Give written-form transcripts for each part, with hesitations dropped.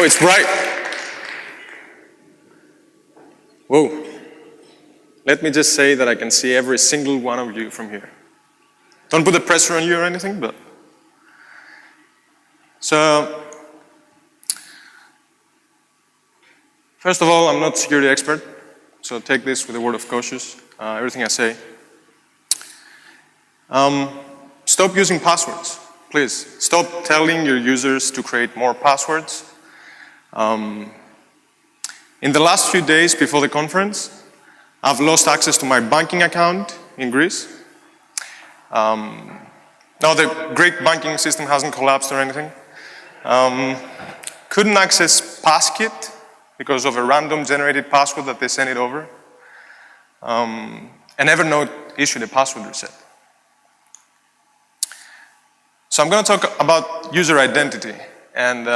Oh, it's bright. Whoa. Let me just say that I can see every single one of you from here. Don't put the pressure on you or anything, but. So, first of all, I'm not a security expert, so take this with a word of caution, everything I say. Stop using passwords, please. Stop telling your users to create more passwords. In the last few days before the conference, I've lost access to my banking account in Greece. Now the Greek banking system hasn't collapsed or anything. Couldn't access Passkit because of a random generated password that they sent it over. And Evernote issued a password reset. So I'm going to talk about user identity. And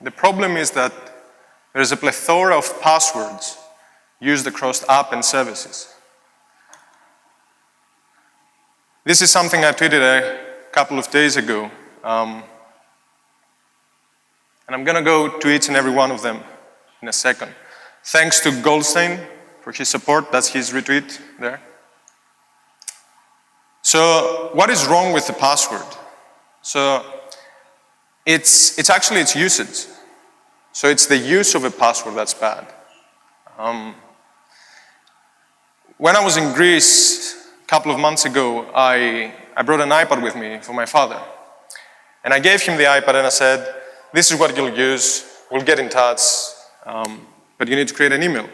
the problem is that there's a plethora of passwords used across app and services. This is something I tweeted a couple of days ago. And I'm going to go to each and every one of them in a second. Thanks to Goldstein for his support. That's his retweet there. So what is wrong with the password? So it's actually its usage. So it's the use of a password that's bad. When I was in Greece a couple of months ago, I brought an iPad with me for my father. And I gave him the iPad and I said, this is what you'll use, we'll get in touch, but you need to create an email.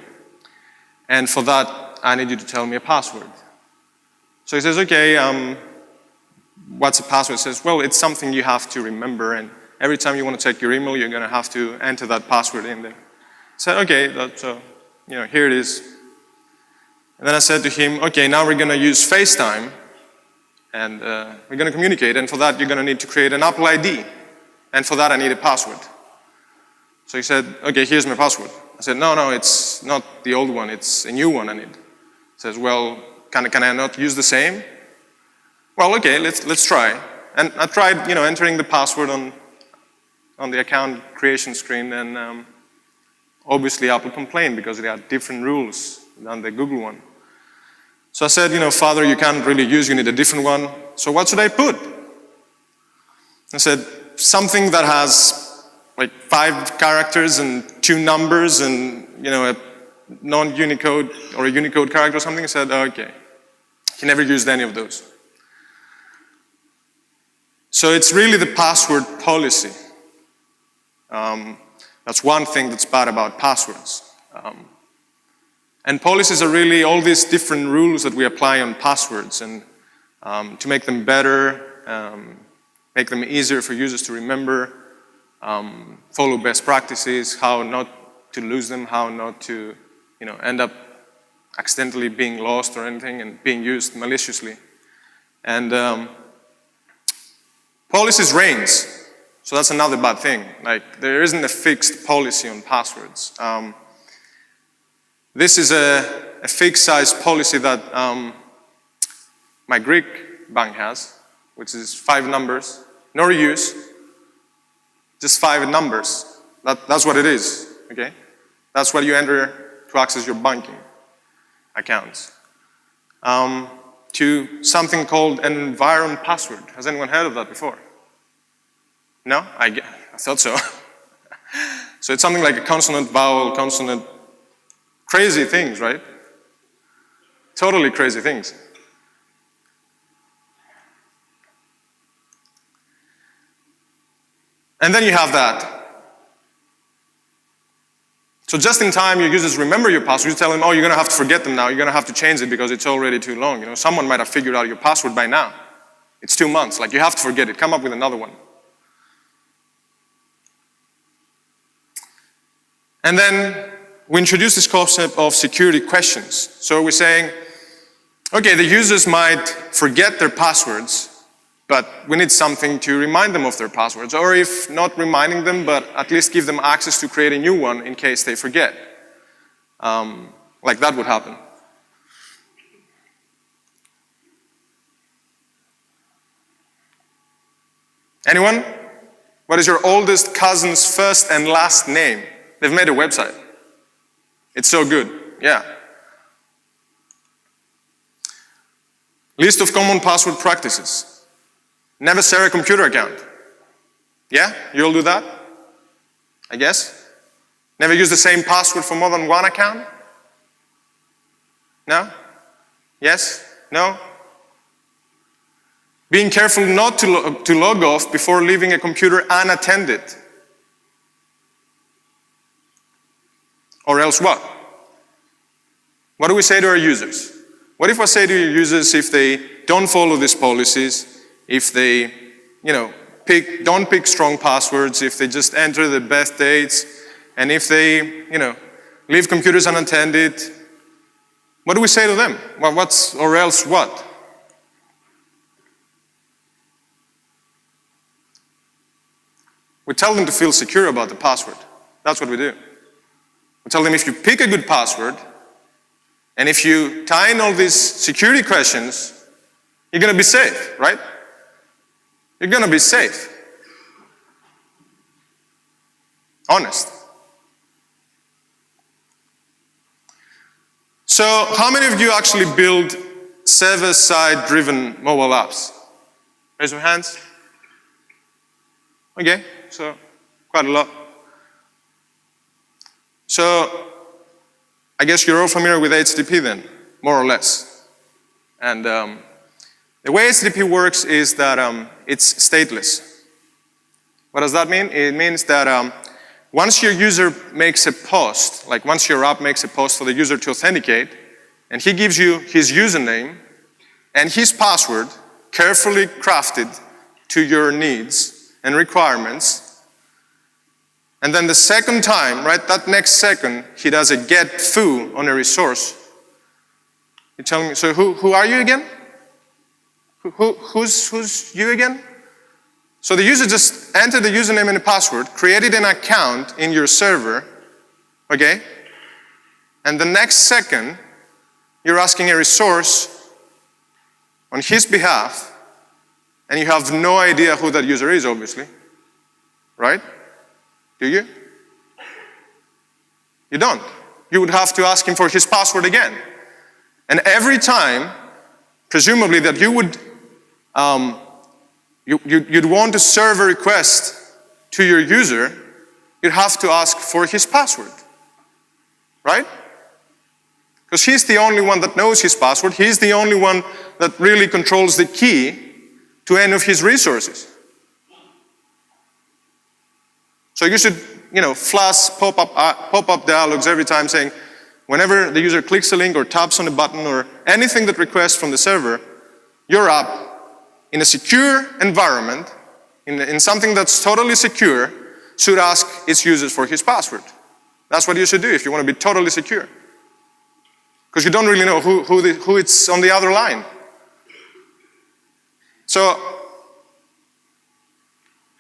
And for that, I need you to tell me a password. So he says, okay, what's a password? He says, well, it's something you have to remember, and every time you want to check your email, you're going to have to enter that password in there. I said, okay, so here it is. And then I said to him, okay, now we're going to use FaceTime, and we're going to communicate, and for that, you're going to need to create an Apple ID. And for that, I need a password. So he said, okay, here's my password. I said, no, it's not the old one, it's a new one I need. He says, well, can I not use the same? Well, okay, let's try. And I tried, entering the password on the account creation screen, and obviously Apple complained because it had different rules than the Google one. So I said, Father, you can't really use, you need a different one. So what should I put? I said, something that has like 5 characters and 2 numbers and, a non-Unicode or a Unicode character or something. I said, oh, okay. He never used any of those. So it's really the password policy. That's one thing that's bad about passwords. And policies are really all these different rules that we apply on passwords, and to make them better, make them easier for users to remember, follow best practices, how not to lose them, how not to end up accidentally being lost or anything and being used maliciously. And policies range, so that's another bad thing. Like, there isn't a fixed policy on passwords. This is a fixed size policy that my Greek bank has, which is 5 numbers, no reuse, just 5 numbers. That's what it is, okay? That's what you enter to access your banking accounts. To something called an environment password. Has anyone heard of that before? No? I thought so. So it's something like a consonant, vowel, consonant, crazy things, right? Totally crazy things. And then you have that. So just in time, your users remember your password. You tell them, oh, you're going to have to forget them now. You're going to have to change it because it's already too long. Someone might have figured out your password by now. It's 2 months. Like, you have to forget it. Come up with another one. And then we introduce this concept of security questions. So we're saying, okay, the users might forget their passwords, but we need something to remind them of their passwords, or if not reminding them, but at least give them access to create a new one in case they forget. Like that would happen. Anyone? What is your oldest cousin's first and last name? They've made a website. It's so good, yeah. List of common password practices. Never share a computer account. Yeah, you all do that? I guess. Never use the same password for more than one account? No? Yes? No? Being careful not to log off before leaving a computer unattended. Or else what? What do we say to our users? What if I say to your users, if they don't follow these policies, if they, don't pick strong passwords, if they just enter the birth dates, and if they, leave computers unattended, what do we say to them? Well, or else what? We tell them to feel secure about the password. That's what we do. We tell them if you pick a good password, and if you tie in all these security questions, you're going to be safe, right? You're going to be safe. Honest. So, how many of you actually build server-side driven mobile apps? Raise your hands. Okay, so quite a lot. So, I guess you're all familiar with HTTP then, more or less. And the way HTTP works is that it's stateless. What does that mean? It means that once your user makes a post, like once your app makes a post for the user to authenticate, and he gives you his username and his password, carefully crafted to your needs and requirements, and then the second time, right, that next second, he does a get foo on a resource. You tell me, so who are you again? Who's you again? So the user just entered the username and the password, created an account in your server, okay? And the next second, you're asking a resource on his behalf, and you have no idea who that user is, obviously, right? Do you? You don't. You would have to ask him for his password again. And every time, presumably that you would, you'd want to serve a request to your user, you'd have to ask for his password, right? Because he's the only one that knows his password. He's the only one that really controls the key to any of his resources. So you should, flash pop-up dialogues every time saying, whenever the user clicks a link or taps on a button or anything that requests from the server, your app, in a secure environment, in something that's totally secure, should ask its users for his password. That's what you should do if you want to be totally secure. Because you don't really know who it's on the other line. So,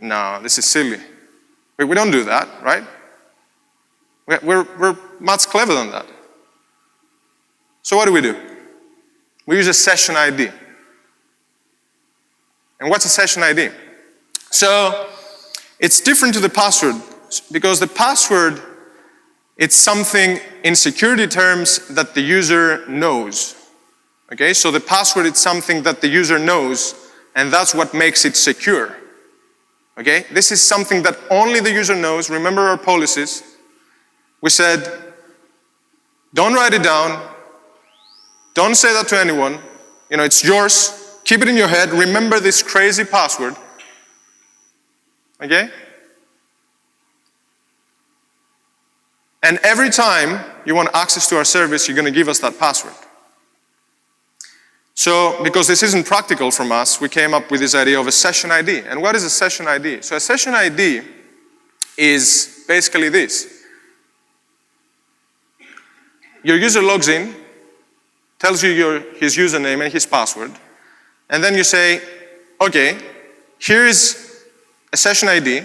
no, this is silly. We don't do that, right? We're much cleverer than that. So what do? We use a session ID. And what's a session ID? So it's different to the password because the password, it's something in security terms that the user knows. Okay, so the password is something that the user knows, and that's what makes it secure. Okay, this is something that only the user knows. Remember our policies. We said, don't write it down. Don't say that to anyone. It's yours. Keep it in your head. Remember this crazy password. Okay? And every time you want access to our service, you're going to give us that password. So, because this isn't practical from us, we came up with this idea of a session ID. And what is a session ID? So a session ID is basically this. Your user logs in, tells you his username and his password, and then you say, okay, here is a session ID,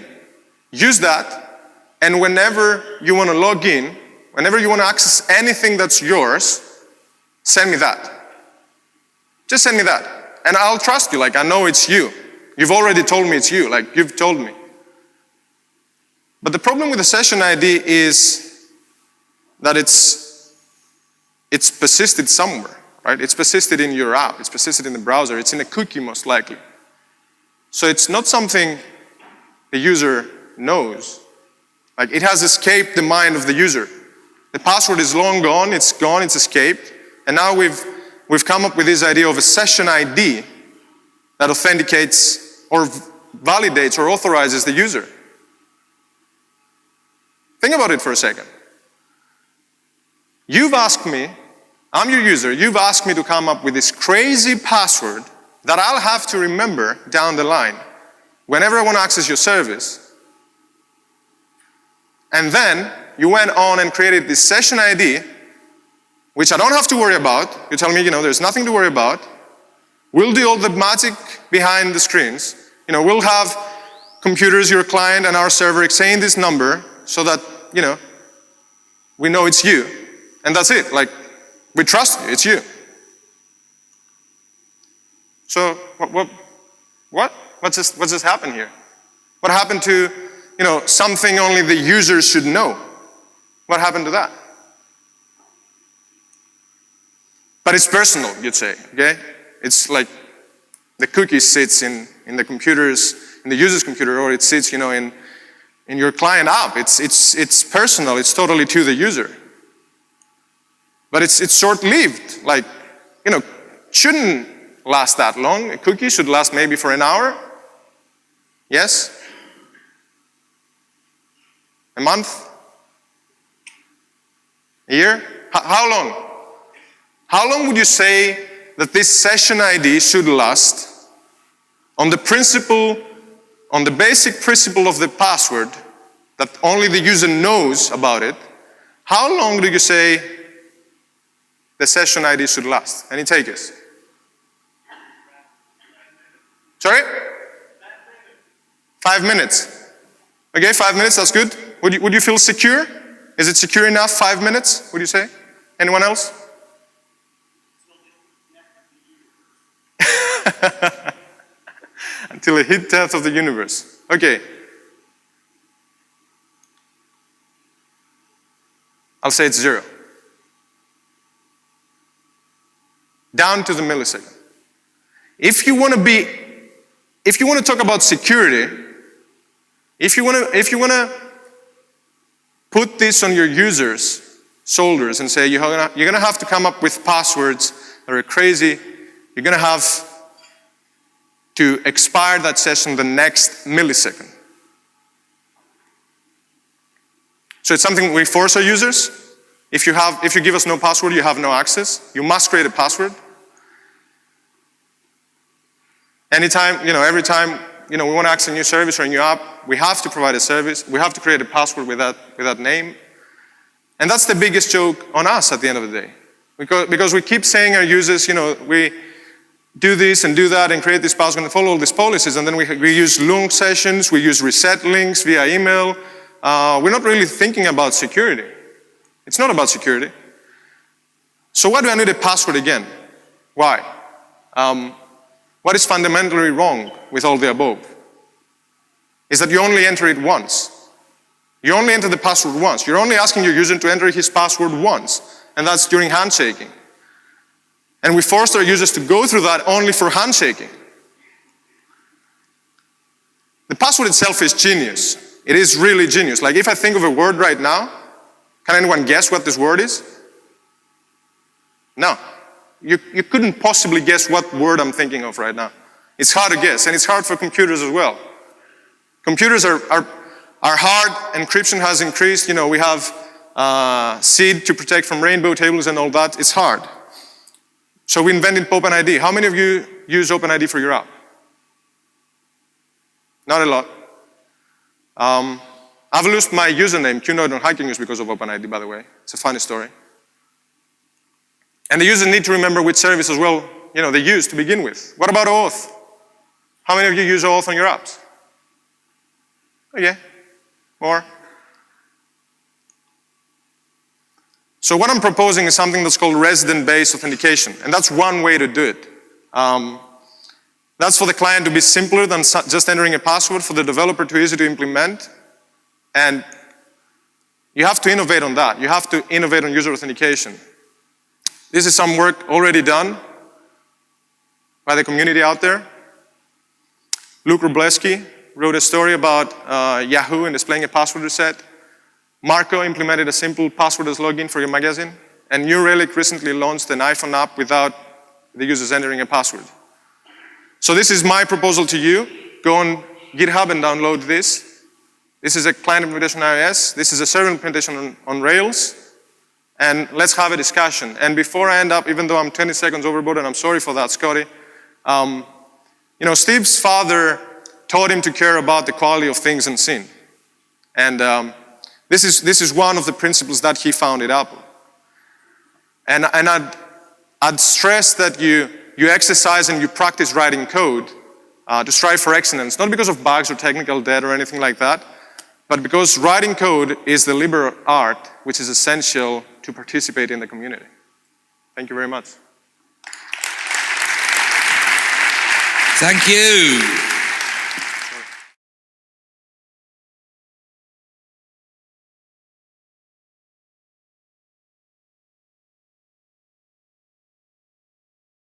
use that, and whenever you want to log in, whenever you want to access anything that's yours, send me that. Just send me that. And I'll trust you, I know it's you. You've already told me it's you, you've told me. But the problem with the session ID is that it's persisted somewhere, right? It's persisted in your app, it's persisted in the browser, it's in a cookie most likely. So it's not something the user knows. Like, it has escaped the mind of the user. The password is long gone, it's escaped, and now we've come up with this idea of a session ID that authenticates or validates or authorizes the user. Think about it for a second. You've asked me, I'm your user, you've asked me to come up with this crazy password that I'll have to remember down the line whenever I want to access your service. And then you went on and created this session ID, which I don't have to worry about. You tell me, there's nothing to worry about. We'll do all the magic behind the screens. We'll have computers, your client and our server, saying this number so that, we know it's you. And that's it. Like, we trust you, it's you. So, what's just happened here? What happened to, something only the user should know? What happened to that? But it's personal, you'd say, okay? It's like the cookie sits in the user's computer, or it sits, in your client app. It's personal, it's totally to the user. But it's short-lived. Like, shouldn't last that long. A cookie should last maybe for an hour. Yes? A month? A year? How long? How long would you say that this session ID should last on the basic principle of the password that only the user knows about it? How long do you say the session ID should last? Any takers? Sorry? 5 minutes. Okay, 5 minutes, that's good. Would you feel secure? Is it secure enough, 5 minutes, would you say? Anyone else? Until it hit death of the universe. Okay. I'll say it's 0. Down to the millisecond. If you want to talk about security, if you want to put this on your users' shoulders and say you're going to have to come up with passwords that are crazy, you're going to have to expire that session the next millisecond. So it's something we force our users. If you give us no password, you have no access. You must create a password. Anytime, every time, we want to access a new service or a new app, we have to provide a service. We have to create a password with that name. And that's the biggest joke on us at the end of the day. Because we keep saying our users, we do this and do that and create this password and follow all these policies, and then we use long sessions, we use reset links via email. We're not really thinking about security. It's not about security. So why do I need a password again? Why? What is fundamentally wrong with all the above? Is that you only enter it once. You only enter the password once. You're only asking your user to enter his password once, and that's during handshaking. And we forced our users to go through that only for handshaking. The password itself is genius. It is really genius. Like, if I think of a word right now, can anyone guess what this word is? No. You couldn't possibly guess what word I'm thinking of right now. It's hard to guess, and it's hard for computers as well. Computers are hard, encryption has increased, we have SID to protect from rainbow tables and all that. It's hard. So we invented OpenID. How many of you use OpenID for your app? Not a lot. I've lost my username, QNode on Hacking News, because of OpenID, by the way. It's a funny story. And the users need to remember which service as well, they use to begin with. What about OAuth? How many of you use OAuth on your apps? Okay, more. So what I'm proposing is something that's called resident-based authentication, and that's one way to do it. That's for the client to be simpler than just entering a password, for the developer to easy to implement. And you have to innovate on that. You have to innovate on user authentication. This is some work already done by the community out there. Luke Wroblewski wrote a story about Yahoo and displaying a password reset. Marco implemented a simple passwordless login for your magazine. And New Relic recently launched an iPhone app without the users entering a password. So this is my proposal to you. Go on GitHub and download this. This is a client implementation on iOS. This is a server implementation on Rails. And let's have a discussion. And before I end up, even though I'm 20 seconds overboard, and I'm sorry for that, Scotty, Steve's father taught him to care about the quality of things unseen. And this is one of the principles that he found at Apple. And I'd stress that you exercise and you practice writing code to strive for excellence, not because of bugs or technical debt or anything like that, but because writing code is the liberal art which is essential to participate in the community. Thank you very much. Thank you.